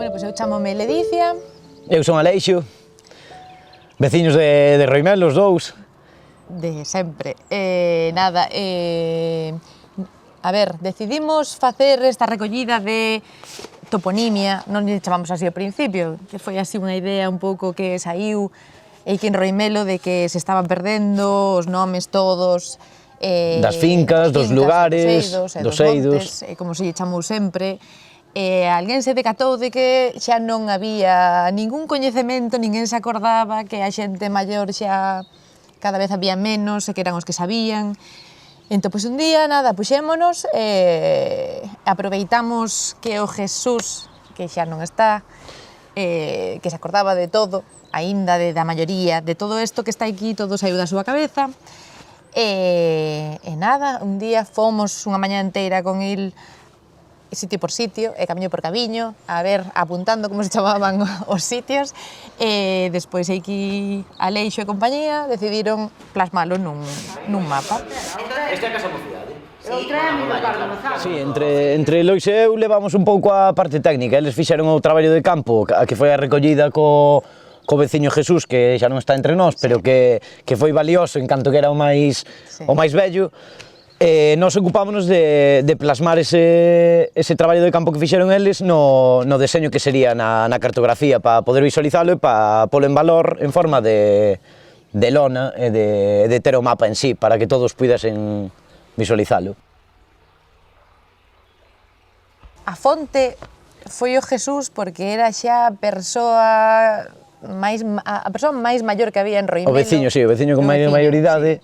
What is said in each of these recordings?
Bueno, pois eu chamome Ledicia. Eu son Aleixo, veciños de Roimelo, os dous. De sempre. A ver, decidimos facer esta recollida de toponimia, non lle chamamos así ao principio, que foi así unha idea un pouco que saiu aquí en Roimelo de que se estaban perdendo os nomes todos, das fincas, dos lugares, dos eidos, como se lle chamou sempre. Alguén se decatou de que xa non había ningún coñecemento, ninguén se acordaba, que a xente maior xa cada vez había menos e que eran os que sabían. Entón, pois un día, nada, puxémonos, aproveitamos que o Jesús, que xa non está, que se acordaba de todo, aínda da maioría, de todo isto que está aquí, todo saiu da súa cabeza. Nada, un día fomos unha mañá inteira con el sitio por sitio, e camiño por camiño, a ver, apuntando como se chamaban os sitios, e despois aquí Aleixo e compañía decidiron plasmalo nun mapa. Esta é a Casa Mocidade. Outra é a Amigo Carlos Gonzalo. Sí, entre Lois e eu levamos un pouco a parte técnica, eles fixeron o traballo de campo, a que foi a recollida co veciño Jesús, que xa non está entre nós, pero que foi valioso en canto que era o máis vello. Nos ocupámonos de plasmar ese traballo de campo que fixeron eles no deseño que sería na cartografía, para poder visualizalo e para polo en valor en forma de lona e de ter o mapa en sí, para que todos puidasen visualizalo. A fonte foi o Jesús porque era xa a persoa máis maior que había en Roimelo. O veciño, sí, o veciño con maioridade.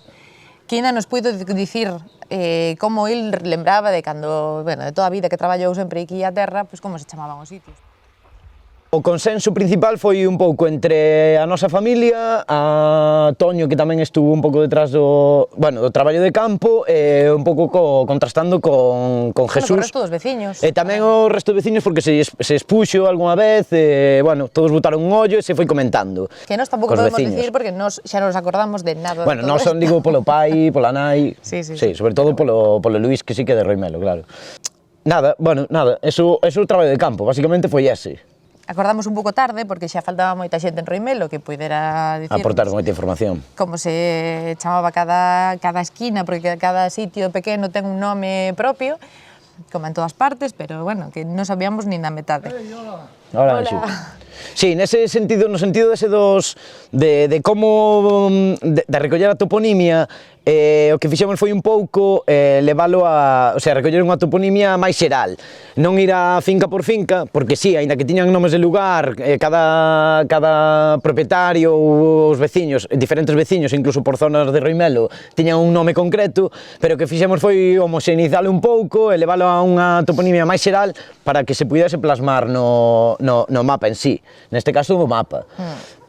Que ainda nos puido dicir como el lembraba de cando, bueno, de toda a vida que traballou sempre aquí a terra, pois como se chamaban os sitios. O consenso principal foi un pouco entre a nosa familia, a Toño, que tamén estuvo un pouco detrás do traballo de campo, e un pouco contrastando con Jesús. Con o resto dos veciños. E tamén o resto dos veciños porque se expuxo algunha vez, todos botaron un ollo e se foi comentando. Que nós tampouco podemos dicir porque nós xa non nos acordamos de nada. Bueno, nós son, digo, polo pai, pola nai, sí, sobre todo polo Luís, que sí que é de Roimelo, claro. Nada, eso o traballo de campo, basicamente foi ese. Acordamos un pouco tarde, porque xa faltaba moita xente en Roimelo que puidera dicir... Aportar moita información. Como se chamaba cada esquina, porque cada sitio pequeno ten un nome propio, como en todas partes, pero, bueno, que non sabíamos nin da metade. Hola, Anxu. Sí, nese sentido, no sentido ese de como de recoller a toponimia, o que fixemos foi un pouco leválo recoller unha toponimia máis xeral, non ir a finca por finca, porque sí, aínda que tiñan nomes de lugar, cada propietario ou os veciños, diferentes veciños, incluso por zonas de Roimelo, tiñan un nome concreto, pero o que fixemos foi homoxeneizalo un pouco e leválo a unha toponimia máis xeral para que se pudese plasmar no mapa en sí, neste caso no mapa,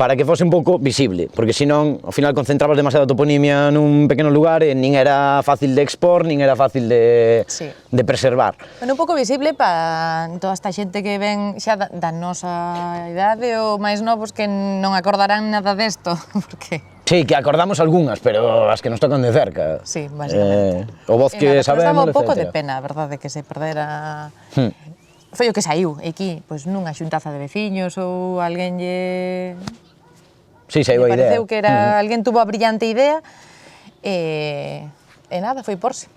para que fose un pouco visible, porque senón, ao final concentrabas demasiada toponimia nun pequeno lugar e nin era fácil de expor, nin era fácil de preservar. Bueno, un pouco visible para toda esta xente que ven xa da nosa idade ou máis novos que non acordarán nada desto, porque... Sí, que acordamos algunhas, pero as que nos tocan de cerca. Sí, básicamente. O voz que sabemos, etcétera. Nos daba un pouco de pena, a verdade, que se perdera... Foi o que saiu aquí, pois nunha xuntaza de veciños ou alguén lle... Sí, saiu a idea. Pareceu que alguén tuvo a brillante idea e nada, foi porse.